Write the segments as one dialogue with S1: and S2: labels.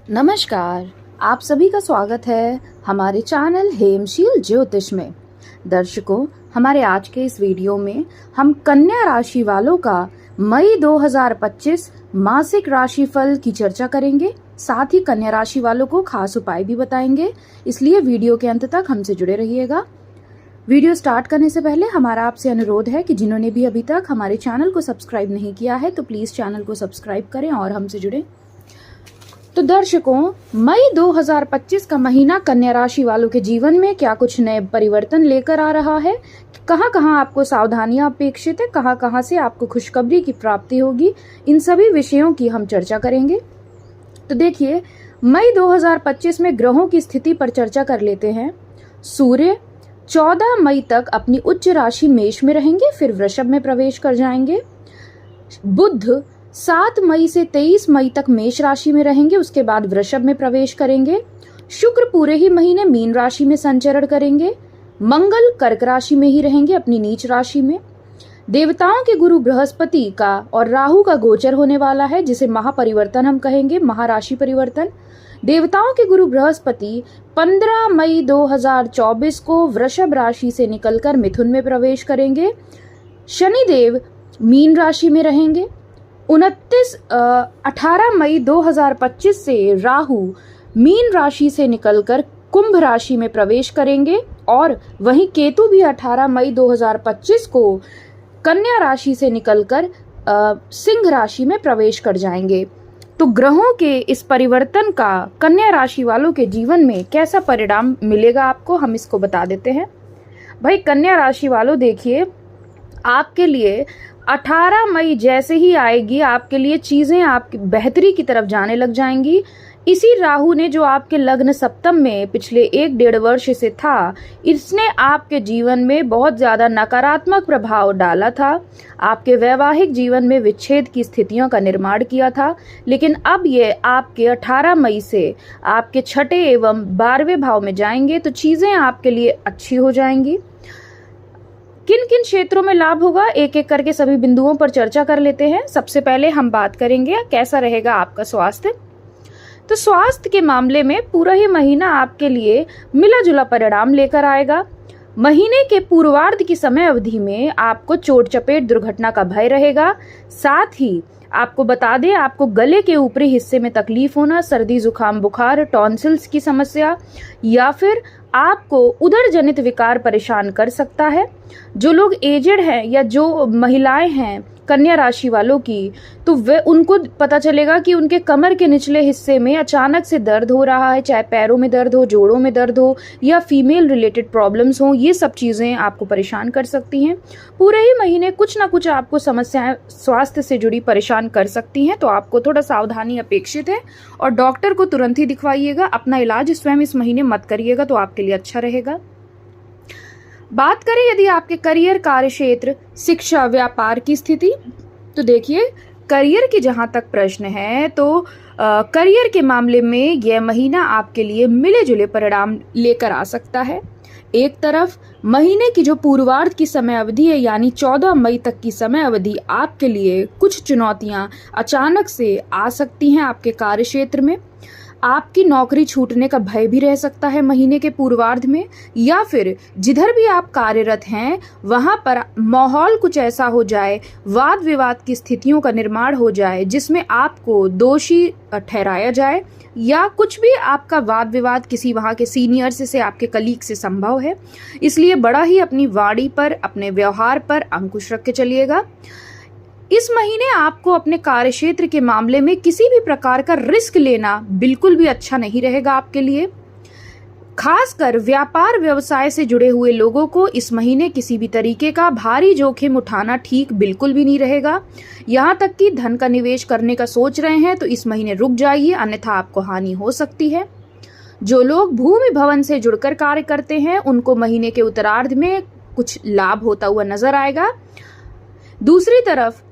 S1: नमस्कार। आप सभी का स्वागत है हमारे चैनल हेमशील ज्योतिष में। दर्शकों, हमारे आज के इस वीडियो में हम कन्या राशि वालों का मई 2025 मासिक राशिफल की चर्चा करेंगे। साथ ही कन्या राशि वालों को खास उपाय भी बताएंगे, इसलिए वीडियो के अंत तक हमसे जुड़े रहिएगा। वीडियो स्टार्ट करने से पहले हमारा आपसे अनुरोध है कि जिन्होंने भी अभी तक हमारे चैनल को सब्सक्राइब नहीं किया है तो प्लीज चैनल को सब्सक्राइब करें और हमसे जुड़ें। तो दर्शकों, मई 2025 का महीना कन्या राशि वालों के जीवन में क्या कुछ नए परिवर्तन लेकर आ रहा है, कहां कहां आपको सावधानियां अपेक्षित है, कहां कहां से आपको खुशखबरी की प्राप्ति होगी, इन सभी विषयों की हम चर्चा करेंगे। तो देखिए, मई 2025 में ग्रहों की स्थिति पर चर्चा कर लेते हैं। सूर्य 14 मई तक अपनी उच्च राशि मेष में रहेंगे, फिर वृषभ में प्रवेश कर जाएंगे। बुध 7 मई से 23 मई तक मेष राशि में रहेंगे, उसके बाद वृषभ में प्रवेश करेंगे। शुक्र पूरे ही महीने मीन राशि में संचरण करेंगे। मंगल कर्क राशि में ही रहेंगे, अपनी नीच राशि में। देवताओं के गुरु बृहस्पति का और राहु का गोचर होने वाला है, जिसे महापरिवर्तन हम कहेंगे, महाराशि परिवर्तन। देवताओं के गुरु बृहस्पति 15 मई 2024 को वृषभ राशि से निकलकर मिथुन में प्रवेश करेंगे। शनिदेव मीन राशि में रहेंगे। 18 मई 2025 से राहु मीन राशि से निकलकर कुंभ राशि में प्रवेश करेंगे और वहीं केतु भी 18 मई 2025 को कन्या राशि से निकलकर सिंह राशि में प्रवेश कर जाएंगे। तो ग्रहों के इस परिवर्तन का कन्या राशि वालों के जीवन में कैसा परिणाम मिलेगा आपको, हम इसको बता देते हैं। भाई कन्या राशि वालों, देखिए, आपके लिए 18 मई जैसे ही आएगी, आपके लिए चीजें आपकी बेहतरी की तरफ जाने लग जाएंगी। इसी राहु ने जो आपके लग्न सप्तम में पिछले 1-1.5 वर्ष से था, इसने आपके जीवन में बहुत ज्यादा नकारात्मक प्रभाव डाला था। आपके वैवाहिक जीवन में विच्छेद की स्थितियों का निर्माण किया था, लेकिन अब ये आपके 18 मई से आपके 6ठे एवं 12वें भाव में जाएंगे, तो चीजें आपके लिए अच्छी हो जाएंगी। किन किन क्षेत्रों में लाभ होगा, एक एक करके सभी बिंदुओं पर चर्चा कर लेते हैं। सबसे पहले हम बात करेंगे कैसा रहेगा आपका स्वास्थ्य। तो स्वास्थ्य के मामले में पूरा ही महीना आपके लिए मिला जुला परिणाम लेकर आएगा। महीने के पूर्वार्ध की समय अवधि में आपको चोट चपेट दुर्घटना का भय रहेगा। साथ ही आपको बता दें, आपको गले के ऊपरी हिस्से में तकलीफ होना, सर्दी जुकाम बुखार, टॉन्सिल्स की समस्या या फिर आपको उदर जनित विकार परेशान कर सकता है। जो लोग एजेड हैं या जो महिलाएं हैं कन्या राशि वालों की, तो वे उनको पता चलेगा कि उनके कमर के निचले हिस्से में अचानक से दर्द हो रहा है, चाहे पैरों में दर्द हो, जोड़ों में दर्द हो या फीमेल रिलेटेड प्रॉब्लम्स हो। ये सब चीजें आपको परेशान कर सकती हैं। पूरे ही महीने कुछ ना कुछ आपको समस्याएं स्वास्थ्य से जुड़ी परेशान कर सकती हैं, तो आपको थोड़ा सावधानी अपेक्षित है और डॉक्टर को तुरंत ही दिखवाइएगा। अपना इलाज स्वयं इस महीने मत करिएगा, तो आपके लिए अच्छा रहेगा। बात करें यदि आपके करियर, कार्य क्षेत्र, शिक्षा, व्यापार की स्थिति, तो देखिए, करियर की जहां तक प्रश्न है तो करियर के मामले में यह महीना आपके लिए मिले जुले परिणाम लेकर आ सकता है। एक तरफ महीने की जो पूर्वार्ध की समय अवधि है, यानी 14 मई तक की समय अवधि, आपके लिए कुछ चुनौतियां अचानक से आ सकती हैं आपके कार्य क्षेत्र में। आपकी नौकरी छूटने का भय भी रह सकता है महीने के पूर्वार्ध में, या फिर जिधर भी आप कार्यरत हैं वहां पर माहौल कुछ ऐसा हो जाए, वाद विवाद की स्थितियों का निर्माण हो जाए जिसमें आपको दोषी ठहराया जाए, या कुछ भी आपका वाद विवाद किसी वहां के सीनियर से आपके कलीग से संभव है। इसलिए बड़ा ही अपनी वाणी पर, अपने व्यवहार पर अंकुश रख के चलिएगा। इस महीने आपको अपने कार्य क्षेत्र के मामले में किसी भी प्रकार का रिस्क लेना बिल्कुल भी अच्छा नहीं रहेगा आपके लिए। खासकर व्यापार व्यवसाय से जुड़े हुए लोगों को इस महीने किसी भी तरीके का भारी जोखिम उठाना ठीक बिल्कुल भी नहीं रहेगा। यहाँ तक कि धन का निवेश करने का सोच रहे हैं तो इस महीने रुक जाइए, अन्यथा आपको हानि हो सकती है। जो लोग भूमि भवन से जुड़कर कार्य करते हैं उनको महीने के उत्तरार्ध में कुछ लाभ होता हुआ नजर आएगा। दूसरी तरफ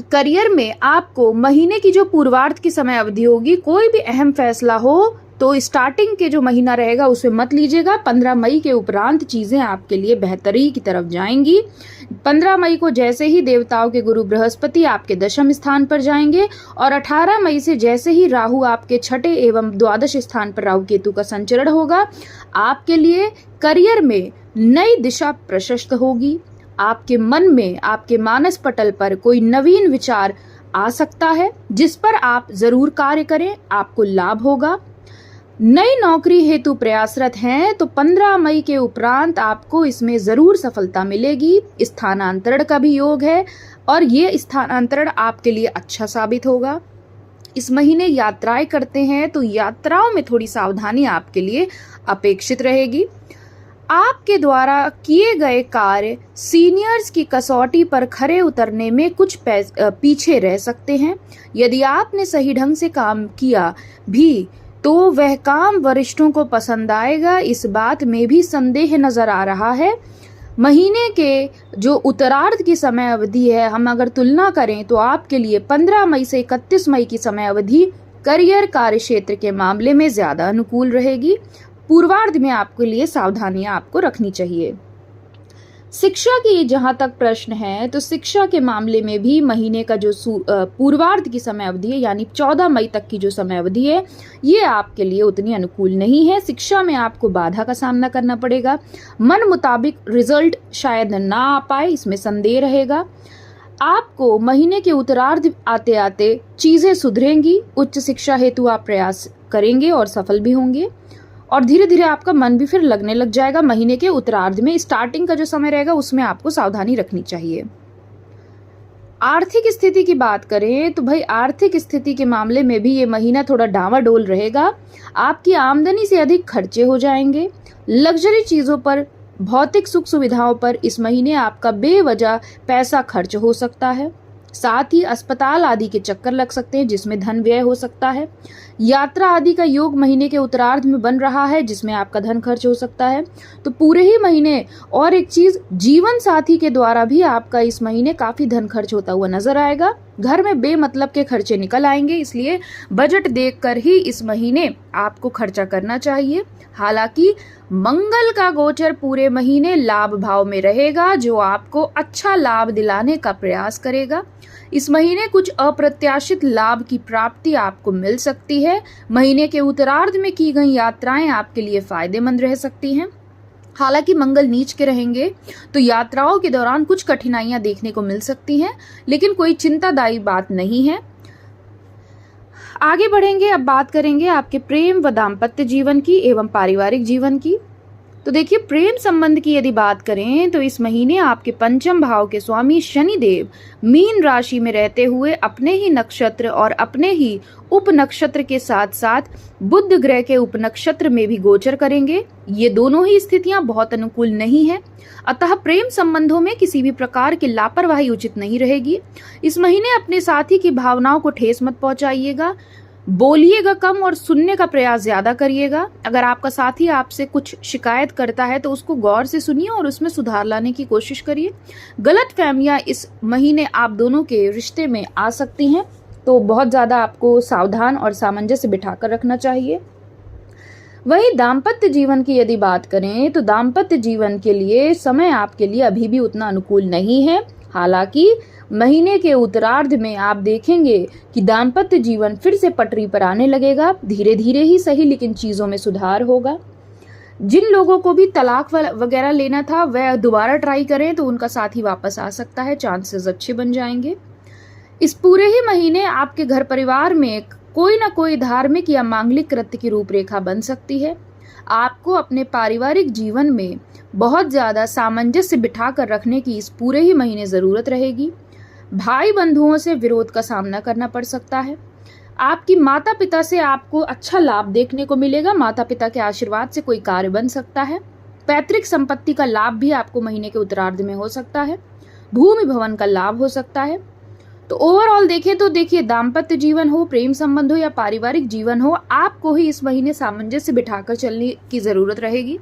S1: करियर में आपको महीने की जो पूर्वार्ध की समय अवधि होगी, कोई भी अहम फैसला हो तो स्टार्टिंग के जो महीना रहेगा उसमें मत लीजिएगा। 15 मई के उपरांत चीज़ें आपके लिए बेहतरी की तरफ जाएंगी। 15 मई को जैसे ही देवताओं के गुरु बृहस्पति आपके दशम स्थान पर जाएंगे और 18 मई से जैसे ही राहु आपके छठे एवं द्वादश स्थान पर राहु केतु का संचरण होगा, आपके लिए करियर में नई दिशा प्रशस्त होगी। आपके मन में, आपके मानस पटल पर कोई नवीन विचार आ सकता है जिस पर आप जरूर कार्य करें, आपको लाभ होगा। नई नौकरी हेतु प्रयासरत हैं तो 15 मई के उपरांत आपको इसमें जरूर सफलता मिलेगी। स्थानांतरण का भी योग है और ये स्थानांतरण आपके लिए अच्छा साबित होगा। इस महीने यात्राएं करते हैं तो यात्राओं में थोड़ी सावधानी आपके लिए अपेक्षित रहेगी। आपके द्वारा किए गए कार्य सीनियर्स की कसौटी पर खरे उतरने में कुछ पीछे रह सकते हैं। यदि आपने सही ढंग से काम किया भी तो वह काम वरिष्ठों को पसंद आएगा, इस बात में भी संदेह नजर आ रहा है। महीने के जो उत्तरार्ध की समय अवधि है, हम अगर तुलना करें तो आपके लिए 15 मई से 31 मई की समय अवधि करियर कार्य क्षेत्र के मामले में ज्यादा अनुकूल रहेगी। पूर्वार्ध में आपके लिए सावधानियां आपको रखनी चाहिए। शिक्षा की जहां तक प्रश्न है तो शिक्षा के मामले में भी महीने का जो पूर्वार्ध की समय अवधि है यानी 14 मई तक की जो समय अवधि है, ये आपके लिए उतनी अनुकूल नहीं है। शिक्षा में आपको बाधा का सामना करना पड़ेगा। मन मुताबिक रिजल्ट शायद ना आ पाए, इसमें संदेह रहेगा। आपको महीने के उत्तरार्ध आते आते चीजें सुधरेंगी। उच्च शिक्षा हेतु आप प्रयास करेंगे और सफल भी होंगे और धीरे धीरे आपका मन भी फिर लगने लग जाएगा। महीने के उत्तरार्ध में स्टार्टिंग का जो समय रहेगा उसमें आपको सावधानी रखनी चाहिए। आर्थिक स्थिति की बात करें तो भाई आर्थिक स्थिति के मामले में भी ये महीना थोड़ा डावाडोल रहेगा। आपकी आमदनी से अधिक खर्चे हो जाएंगे। लग्जरी चीजों पर, भौतिक सुख सुविधाओं पर इस महीने आपका बेवजह पैसा खर्च हो सकता है। साथ ही अस्पताल आदि के चक्कर लग सकते हैं जिसमें धन व्यय हो सकता है। यात्रा आदि का योग महीने के उत्तरार्ध में बन रहा है जिसमें आपका धन खर्च हो सकता है। तो पूरे ही महीने, और एक चीज, जीवन साथी के द्वारा भी आपका इस महीने काफी धन खर्च होता हुआ नजर आएगा। घर में बेमतलब के खर्चे निकल आएंगे, इसलिए बजट देखकर ही इस महीने आपको खर्चा करना चाहिए। हालांकि मंगल का गोचर पूरे महीने लाभ भाव में रहेगा जो आपको अच्छा लाभ दिलाने का प्रयास करेगा। इस महीने कुछ अप्रत्याशित लाभ की प्राप्ति आपको मिल सकती है। महीने के उत्तरार्ध में की गई यात्राएं आपके लिए फायदेमंद रह सकती हैं। हालांकि मंगल नीच के रहेंगे तो यात्राओं के दौरान कुछ कठिनाइयां देखने को मिल सकती हैं, लेकिन कोई चिंतादायी बात नहीं है। आगे बढ़ेंगे, अब बात करेंगे आपके प्रेम व दाम्पत्य जीवन की एवं पारिवारिक जीवन की। तो देखिए, प्रेम संबंध की यदि बात करें तो इस महीने आपके पंचम भाव के स्वामी शनिदेव मीन राशि में रहते हुए अपने ही नक्षत्र और अपने ही उप नक्षत्र के साथ साथ बुध ग्रह के उप नक्षत्र में भी गोचर करेंगे। ये दोनों ही स्थितियां बहुत अनुकूल नहीं है, अतः प्रेम संबंधों में किसी भी प्रकार की लापरवाही उचित नहीं रहेगी। इस महीने अपने साथी की भावनाओं को ठेस मत पहुंचाइएगा। बोलिएगा कम और सुनने का प्रयास ज्यादा करिएगा। अगर आपका साथी आपसे कुछ शिकायत करता है तो उसको गौर से सुनिए और उसमें सुधार लाने की कोशिश करिए। गलत फहमियां इस महीने आप दोनों के रिश्ते में आ सकती हैं, तो बहुत ज्यादा आपको सावधान और सामंजस्य बिठाकर रखना चाहिए। वहीं दाम्पत्य जीवन की यदि बात करें तो दाम्पत्य जीवन के लिए समय आपके लिए अभी भी उतना अनुकूल नहीं है। हालांकि महीने के उत्तरार्ध में आप देखेंगे कि दाम्पत्य जीवन फिर से पटरी पर आने लगेगा। धीरे धीरे ही सही, लेकिन चीजों में सुधार होगा। जिन लोगों को भी तलाक वगैरह लेना था वह दोबारा ट्राई करें तो उनका साथी वापस आ सकता है, चांसेस अच्छे बन जाएंगे। इस पूरे ही महीने आपके घर परिवार में कोई ना कोई धार्मिक या मांगलिक कृत्य की रूपरेखा बन सकती है। आपको अपने पारिवारिक जीवन में बहुत ज्यादा सामंजस्य बिठाकर रखने की इस पूरे ही महीने जरूरत रहेगी। भाई बंधुओं से विरोध का सामना करना पड़ सकता है। आपकी माता पिता से आपको अच्छा लाभ देखने को मिलेगा। माता पिता के आशीर्वाद से कोई कार्य बन सकता है। पैतृक संपत्ति का लाभ भी आपको महीने के उत्तरार्ध में हो सकता है। भूमि भवन का लाभ हो सकता है। तो ओवरऑल देखें तो देखिए, दाम्पत्य जीवन हो, प्रेम संबंध हो या पारिवारिक जीवन हो, आपको ही इस महीने सामंजस्य बिठाकर चलने की जरूरत रहेगी।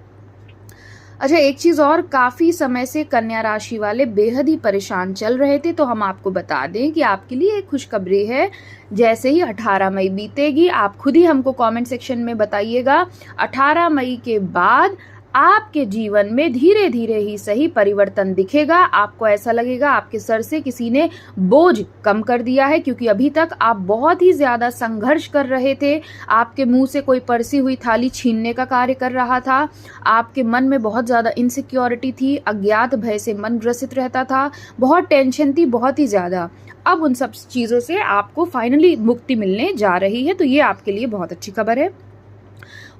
S1: अच्छा, एक चीज और, काफी समय से कन्या राशि वाले बेहद ही परेशान चल रहे थे, तो हम आपको बता दें कि आपके लिए एक खुशखबरी है। जैसे ही 18 मई बीतेगी, आप खुद ही हमको कमेंट सेक्शन में बताइएगा, 18 मई के बाद आपके जीवन में धीरे धीरे ही सही परिवर्तन दिखेगा। आपको ऐसा लगेगा आपके सर से किसी ने बोझ कम कर दिया है, क्योंकि अभी तक आप बहुत ही ज्यादा संघर्ष कर रहे थे। आपके मुंह से कोई परसी हुई थाली छीनने का कार्य कर रहा था। आपके मन में बहुत ज्यादा इनसिक्योरिटी थी, अज्ञात भय से मन ग्रसित रहता था, बहुत टेंशन थी, बहुत ही ज्यादा। अब उन सब चीजों से आपको फाइनली मुक्ति मिलने जा रही है, तो ये आपके लिए बहुत अच्छी खबर है।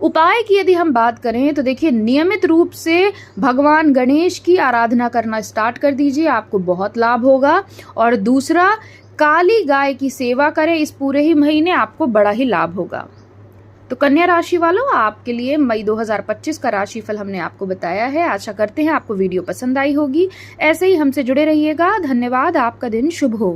S1: उपाय की यदि हम बात करें तो देखिए, नियमित रूप से भगवान गणेश की आराधना करना स्टार्ट कर दीजिए, आपको बहुत लाभ होगा। और दूसरा, काली गाय की सेवा करें, इस पूरे ही महीने आपको बड़ा ही लाभ होगा। तो कन्या राशि वालों, आपके लिए मई 2025 का राशिफल हमने आपको बताया है। आशा करते हैं आपको वीडियो पसंद आई होगी। ऐसे ही हमसे जुड़े रहिएगा। धन्यवाद। आपका दिन शुभ हो।